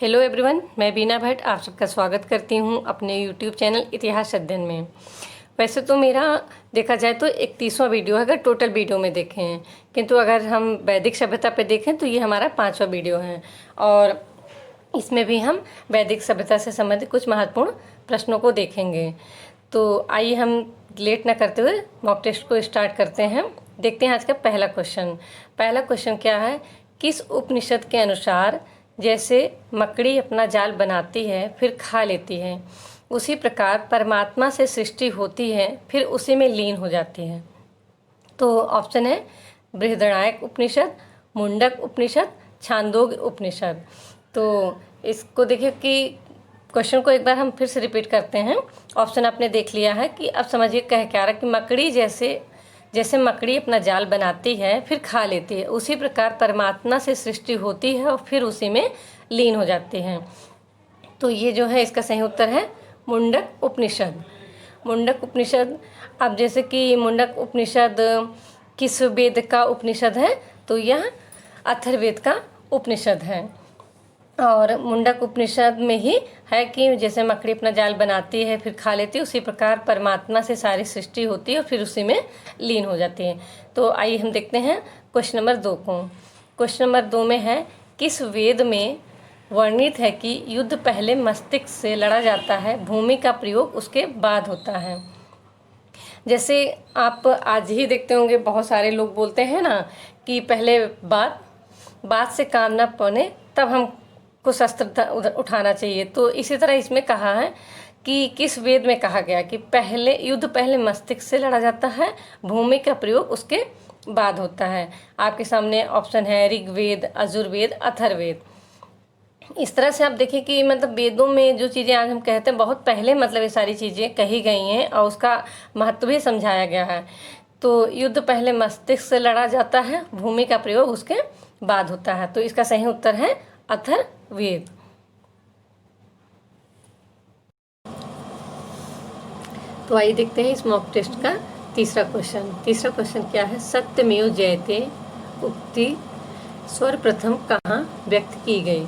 Hello everyone, मैं बीना भट्ट आप सबका स्वागत करती हूँ अपने यूट्यूब चैनल इतिहास अध्ययन में। वैसे तो मेरा देखा जाए तो 31वां वीडियो है अगर टोटल वीडियो में देखें, किंतु अगर हम वैदिक सभ्यता पे देखें तो ये हमारा 5वां वीडियो है और इसमें भी हम वैदिक सभ्यता से संबंधित कुछ महत्वपूर्ण प्रश्नों को देखेंगे। तो आइए हम लेट न करते हुए मॉक टेस्ट को स्टार्ट करते हैं। देखते हैं आज का पहला क्वेश्चन। पहला क्वेश्चन क्या है, किस उपनिषद के अनुसार जैसे मकड़ी अपना जाल बनाती है फिर खा लेती है, उसी प्रकार परमात्मा से सृष्टि होती है फिर उसी में लीन हो जाती है। तो ऑप्शन है बृहदारण्यक उपनिषद, मुंडक उपनिषद, छांदोग्य उपनिषद। तो इसको देखिए कि क्वेश्चन को एक बार हम फिर से रिपीट करते हैं। ऑप्शन आपने देख लिया है कि अब समझिए कह क्या रहा कि मकड़ी जैसे मकड़ी अपना जाल बनाती है फिर खा लेती है, उसी प्रकार परमात्मा से सृष्टि होती है और फिर उसी में लीन हो जाती है। तो ये जो है इसका सही उत्तर है मुंडक उपनिषद। मुंडक उपनिषद, अब जैसे कि मुंडक उपनिषद किस वेद का उपनिषद है, तो यह अथर्ववेद का उपनिषद है। और मुंडक उपनिषद में ही है कि जैसे मकड़ी अपना जाल बनाती है फिर खा लेती है, उसी प्रकार परमात्मा से सारी सृष्टि होती है और फिर उसी में लीन हो जाती है। तो आइए हम देखते हैं क्वेश्चन नंबर 2 को। क्वेश्चन नंबर 2 में है, किस वेद में वर्णित है कि युद्ध पहले मस्तिष्क से लड़ा जाता है, भूमि का प्रयोग उसके बाद होता है। जैसे आप आज ही देखते होंगे बहुत सारे लोग बोलते हैं ना कि पहले बात से काम ना बने तब हम को शस्त्र उठाना चाहिए। तो इसी तरह इसमें कहा है कि किस वेद में कहा गया कि युद्ध पहले मस्तिष्क से लड़ा जाता है, भूमि का प्रयोग उसके बाद होता है। आपके सामने ऑप्शन है ऋग्वेद, यजुर्वेद, अथर्ववेद। इस तरह से आप देखिए कि मतलब वेदों में जो चीज़ें आज हम कहते हैं बहुत पहले मतलब ये सारी चीज़ें कही गई हैं और उसका महत्व भी समझाया गया है। तो युद्ध पहले मस्तिष्क से लड़ा जाता है, भूमि का प्रयोग उसके बाद होता है। तो इसका सही उत्तर है अथर्ववेद। तो आइए देखते हैं इस मॉक टेस्ट का तीसरा क्वेश्चन। तीसरा क्वेश्चन क्या है, सत्यमेव जयते उक्ति सर्वप्रथम कहाँ व्यक्त की गई,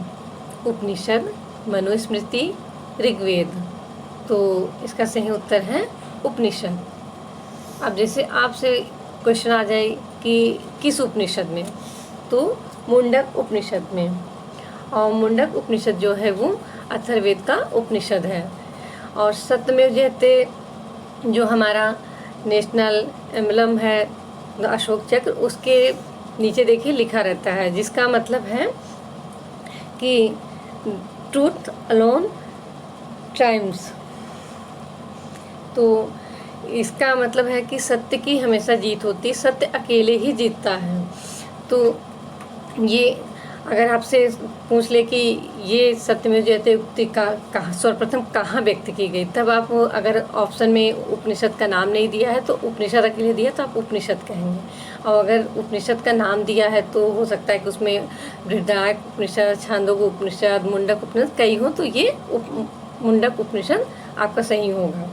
उपनिषद, मनुस्मृति, ऋग्वेद। तो इसका सही उत्तर है उपनिषद। अब जैसे आपसे क्वेश्चन आ जाए कि किस उपनिषद में, तो मुंडक उपनिषद में। और मुंडक उपनिषद जो है वो अथर्ववेद का उपनिषद है। और सत्यमेव जयते जो हमारा नेशनल एम्बलम है अशोक चक्र, उसके नीचे देखिए लिखा रहता है, जिसका मतलब है कि ट्रूथ अलोन ट्रायम्फ्स। तो इसका मतलब है कि सत्य की हमेशा जीत होती है, सत्य अकेले ही जीतता है। तो ये अगर आपसे पूछ ले कि ये सत्यमेव जयते उक्ति कहाँ सर्वप्रथम कहाँ व्यक्त की गई, तब आप अगर ऑप्शन में उपनिषद का नाम नहीं दिया है तो उपनिषद अकेले दिया तो आप उपनिषद कहेंगे। और अगर उपनिषद का नाम दिया है तो हो सकता है कि उसमें बृहदारण्यक उपनिषद, छांदोग्य उपनिषद, मुंडक उपनिषद कई हो, तो ये मुंडक उपनिषद आपका सही होगा।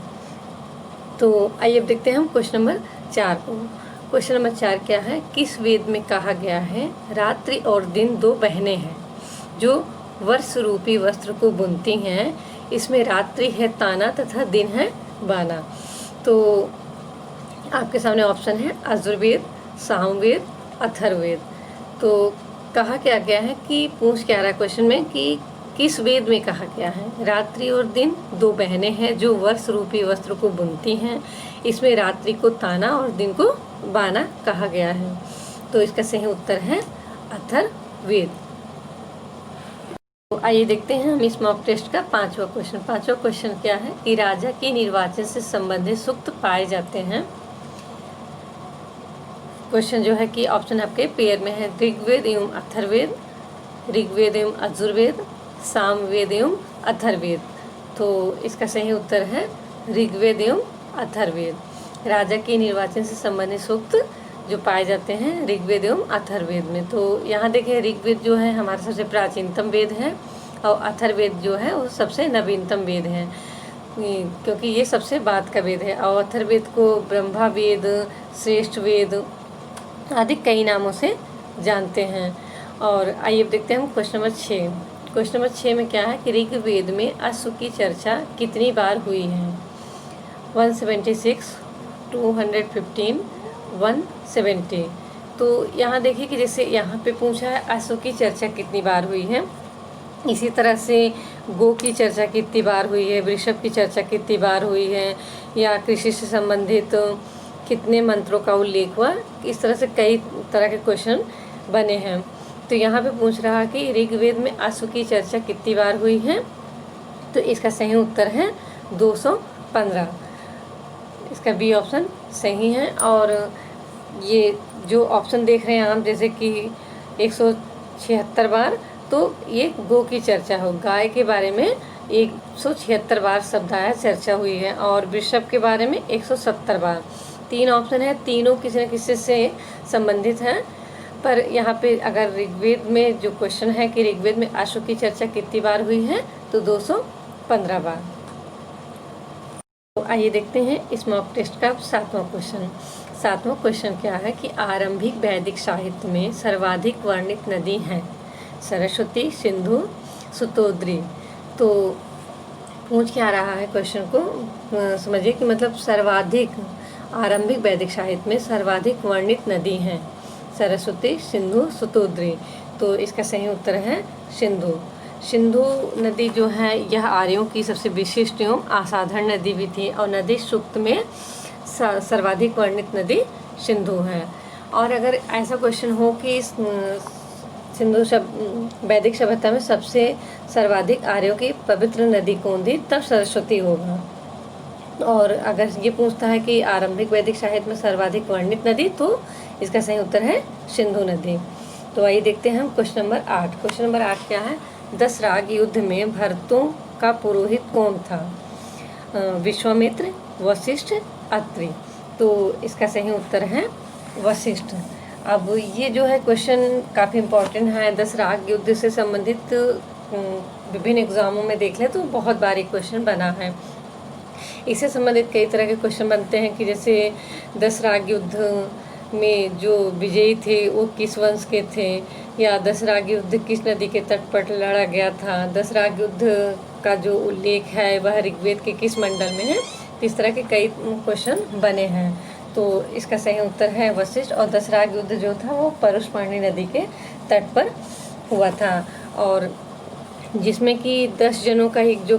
तो आइए अब देखते हैं हम क्वेश्चन नंबर 4 को। क्वेश्चन नंबर 4 क्या है, किस वेद में कहा गया है रात्रि और दिन दो बहनें हैं जो वर्ष रूपी वस्त्र को बुनती हैं, इसमें रात्रि है ताना तथा दिन है बाना। तो आपके सामने ऑप्शन है यजुर्वेद, सामवेद, अथर्ववेद। तो कहा क्या गया है कि पूछ क्या रहा है क्वेश्चन में कि किस वेद में कहा गया है रात्रि और दिन दो बहनें हैं जो वर्ष रूपी वस्त्र को बुनती हैं, इसमें रात्रि को ताना और दिन को बाना कहा गया है। तो इसका सही उत्तर है अथर्ववेद। तो आइए देखते हैं हम इस मॉक टेस्ट का 5वां क्वेश्चन। 5वां क्वेश्चन क्या है कि राजा के निर्वाचन से संबंधित सूक्त पाए जाते हैं। क्वेश्चन जो है कि ऑप्शन आपके पेयर में है ऋग्वेद एवं अथर्ववेद, ऋग्वेद एवं यजुर्वेद, सामवेद एवं अथर्ववेद। तो इसका सही उत्तर है ऋग्वेद एवं अथर्ववेद। राजा के निर्वाचन से संबंधित सूक्त जो पाए जाते हैं ऋग्वेद एवं अथर्ववेद में। तो यहाँ देखिए ऋग्वेद जो है हमारा सबसे प्राचीनतम वेद है और अथर्ववेद जो है वो सबसे नवीनतम वेद है, क्योंकि ये सबसे बाद का वेद है। और अथर्ववेद को ब्रह्मा वेद, श्रेष्ठ वेद आदि कई नामों से जानते हैं। और आइए अब देखते हैं हम क्वेश्चन नंबर 6। क्वेश्चन नंबर 6 में क्या है कि ऋग्वेद में अश्व की चर्चा कितनी बार हुई है? 176, 215, 170। तो यहाँ देखिए कि जैसे यहाँ पे पूछा है अश्व की चर्चा कितनी बार हुई है, इसी तरह से गो की चर्चा कितनी बार हुई है, वृषभ की चर्चा कितनी बार हुई है, या कृषि से संबंधित कितने मंत्रों का उल्लेख हुआ। इस तरह से कई तरह के क्वेश्चन बने हैं। तो यहाँ पे पूछ रहा है कि ऋग्वेद में अश्व की चर्चा कितनी बार हुई है, तो इसका सही उत्तर है 215। इसका बी ऑप्शन सही है। और ये जो ऑप्शन देख रहे हैं आप, जैसे कि 176 बार, तो ये गो की चर्चा हो, गाय के बारे में 176 बार शब्द आया, चर्चा हुई है। और वृषभ के बारे में 170 बार। 3 ऑप्शन है, तीनों किसी न किसी से संबंधित हैं। पर यहाँ पे अगर ऋग्वेद में जो क्वेश्चन है कि ऋग्वेद में अश्व की चर्चा कितनी बार हुई है, तो 215 बार। तो आइए देखते हैं इस मॉक टेस्ट का 7वां क्वेश्चन। 7वां क्वेश्चन क्या है कि आरंभिक वैदिक साहित्य में सर्वाधिक वर्णित नदी है? सरस्वती, सिंधु, सुतोद्री। तो पूछ क्या रहा है क्वेश्चन को समझिए कि मतलब सर्वाधिक, आरंभिक वैदिक साहित्य में सर्वाधिक वर्णित नदी है सरस्वती, सिंधु, सुतोद्री। तो इसका सही उत्तर है सिंधु। सिंधु नदी जो है यह आर्यों की सबसे विशिष्ट एवं असाधारण नदी भी थी, और नदी सूक्त में सर्वाधिक वर्णित नदी सिंधु है। और अगर ऐसा क्वेश्चन हो कि सिंधु वैदिक सभ्यता में सबसे सर्वाधिक आर्यों की पवित्र नदी कौन थी, तब सरस्वती होगा। और अगर ये पूछता है कि आरंभिक वैदिक साहित्य में सर्वाधिक वर्णित नदी, तो इसका सही उत्तर है सिंधु नदी। तो आइए देखते हैं हम क्वेश्चन नंबर 8। क्वेश्चन नंबर 8 क्या है? दशराग युद्ध में भरतों का पुरोहित कौन था? विश्वामित्र, वशिष्ठ, अत्रि। तो इसका सही उत्तर है वशिष्ठ। अब ये जो है क्वेश्चन काफ़ी इम्पोर्टेंट है, दशराग युद्ध से संबंधित विभिन्न एग्जामों में देख लें तो बहुत बारी क्वेश्चन बना है। इससे संबंधित कई तरह के क्वेश्चन बनते हैं कि जैसे दशराग युद्ध में जो विजयी थे वो किस वंश के थे, या दशराग युद्ध किस नदी के तट पर लड़ा गया था, दशराग युद्ध का जो उल्लेख है वह ऋग्वेद के किस मंडल में है। इस तरह के कई क्वेश्चन बने हैं। तो इसका सही उत्तर है वशिष्ठ। और दशराग युद्ध जो था वो परुष्पाणी नदी के तट पर हुआ था, और जिसमें कि 10 जनों का एक जो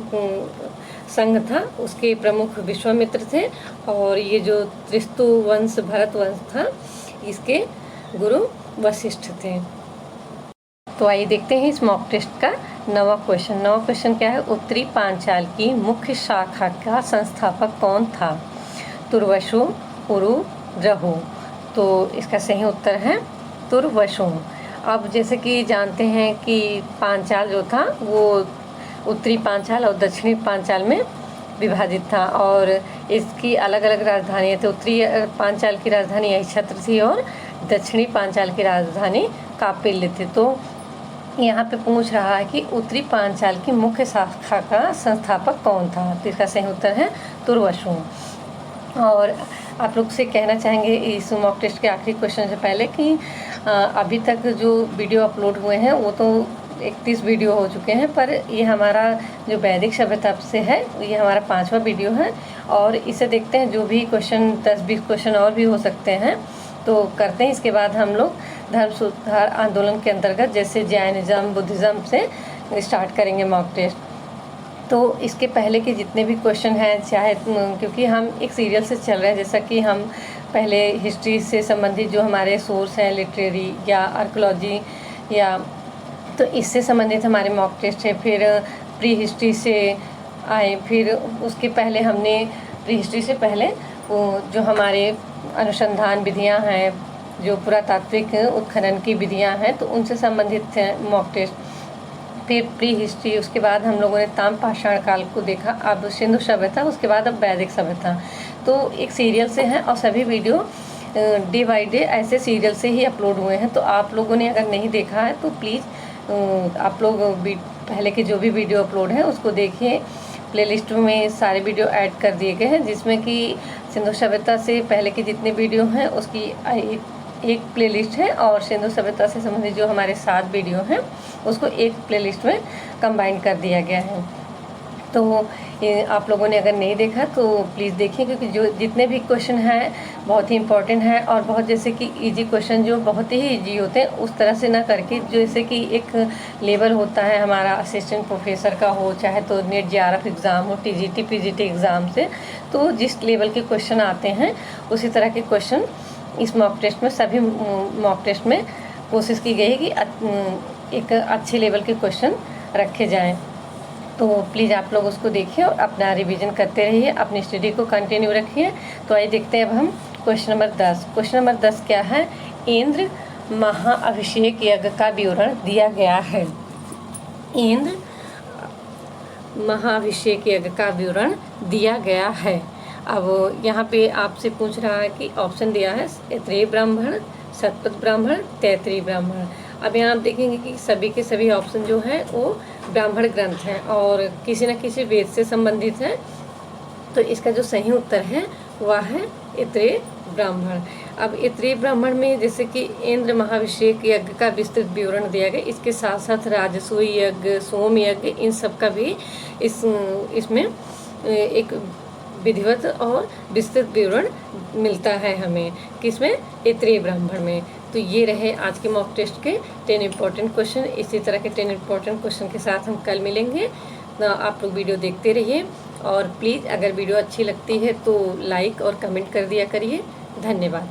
संघ था उसके प्रमुख विश्वामित्र थे, और ये जो त्रिस्तु वंश भरत वंश था इसके गुरु वशिष्ठ थे। तो आइए देखते हैं इस मॉक टेस्ट का 9वां क्वेश्चन। 9वां क्वेश्चन क्या है? उत्तरी पांचाल की मुख्य शाखा का संस्थापक कौन था? तुर्वशु, पुरु, रहु। तो इसका सही उत्तर है तुर्वशु। अब जैसे कि जानते हैं कि पांचाल जो था वो उत्तरी पांचाल और दक्षिणी पांचाल में विभाजित था, और इसकी अलग अलग राजधानियाँ थी। उत्तरी पांचाल की राजधानी यक्षत्र थी और दक्षिणी पांचाल की राजधानी कापिल्य थी। तो यहाँ पे पूछ रहा है कि उत्तरी पांचाल की मुख्य शाखा का संस्थापक कौन था? तो इसका सही उत्तर है तुर्वशु। और आप लोग से कहना चाहेंगे इस मॉक टेस्ट के आखिरी क्वेश्चन से पहले कि अभी तक जो वीडियो अपलोड हुए हैं वो तो 31 वीडियो हो चुके हैं, पर ये हमारा जो वैदिक सभ्यता से है ये हमारा 5वां वीडियो है। और इसे देखते हैं, जो भी क्वेश्चन 10-20 क्वेश्चन और भी हो सकते हैं तो करते हैं। इसके बाद हम लोग धर्म सुधार आंदोलन के अंतर्गत जैसे जैनिज़्म, बुद्धिज़्म से स्टार्ट करेंगे मॉक टेस्ट। तो इसके पहले के जितने भी क्वेश्चन हैं, चाहे क्योंकि हम एक सीरियल से चल रहे हैं, जैसा कि हम पहले हिस्ट्री से संबंधित जो हमारे सोर्स हैं लिटरेरी या आर्कोलॉजी, या तो इससे संबंधित हमारे मॉक टेस्ट है। फिर प्री हिस्ट्री से आए, फिर उसके पहले हमने प्री हिस्ट्री से पहले वो जो हमारे अनुसंधान विधियां हैं, जो पुरातात्विक उत्खनन की विधियां हैं, तो उनसे संबंधित मॉक टेस्ट। फिर प्री हिस्ट्री, उसके बाद हम लोगों ने ताम्रपाषाण काल को देखा, अब सिंधु सभ्यता, उसके बाद अब वैदिक सभ्यता। तो एक सीरियल से हैं और सभी वीडियो डे बाई डे ऐसे सीरियल से ही अपलोड हुए हैं। तो आप लोगों ने अगर नहीं देखा है तो प्लीज़ आप लोग पहले के जो भी वीडियो अपलोड हैं उसको देखिए। प्लेलिस्ट में सारे वीडियो ऐड कर दिए गए हैं, जिसमें कि सिंधु सभ्यता से पहले के जितने वीडियो हैं उसकी एक प्लेलिस्ट है और सिंधु सभ्यता से संबंधित जो हमारे 7 वीडियो हैं उसको एक प्लेलिस्ट में कंबाइन कर दिया गया है। तो ये आप लोगों ने अगर नहीं देखा तो प्लीज़ देखिए, क्योंकि जो जितने भी क्वेश्चन हैं बहुत ही इम्पोर्टेंट हैं और बहुत जैसे कि इजी क्वेश्चन जो बहुत ही इजी होते हैं उस तरह से ना करके, जैसे कि एक लेवल होता है हमारा असिस्टेंट प्रोफेसर का हो, चाहे तो नेट जेआरएफ एग्ज़ाम हो, टीजीटी पीजीटी एग्ज़ाम से, तो जिस लेवल के क्वेश्चन आते हैं उसी तरह के क्वेश्चन इस मॉक टेस्ट में, सभी मॉक टेस्ट में कोशिश की गई है कि एक अच्छे लेवल के क्वेश्चन रखे जाएं। तो प्लीज़ आप लोग उसको देखिए और अपना रिवीजन करते रहिए, अपनी स्टडी को कंटिन्यू रखिए। तो आइए देखते हैं अब हम क्वेश्चन नंबर 10। क्वेश्चन नंबर 10 क्या है? इंद्र महाअभिषेक यज्ञ का विवरण दिया गया है। इंद्र महाअभिषेक यज्ञ का विवरण दिया गया है। अब यहाँ पे आपसे पूछ रहा है कि ऑप्शन दिया है ऐत्रेय ब्राह्मण, शतपथ ब्राह्मण, तैत्तिरीय ब्राह्मण। अब यहाँ आप देखेंगे कि सभी के सभी ऑप्शन जो हैं वो ब्राह्मण ग्रंथ हैं और किसी न किसी वेद से संबंधित है। तो इसका जो सही उत्तर है वह है ऐत्रेय ब्राह्मण। अब ऐत्रेय ब्राह्मण में जैसे कि इंद्र महाअभिषेक यज्ञ का विस्तृत विवरण दिया गया, इसके साथ साथ राजसूय यज्ञ, सोम यज्ञ, इन सब का भी इसमें एक विधिवत और विस्तृत विवरण मिलता है हमें, किसमें? ऐत्रेय ब्राह्मण में। तो ये रहे आज के मॉक टेस्ट के 10 इम्पॉर्टेंट क्वेश्चन। इसी तरह के 10 इम्पॉर्टेंट क्वेश्चन के साथ हम कल मिलेंगे। आप लोग वीडियो देखते रहिए और प्लीज़ अगर वीडियो अच्छी लगती है तो लाइक और कमेंट कर दिया करिए। धन्यवाद।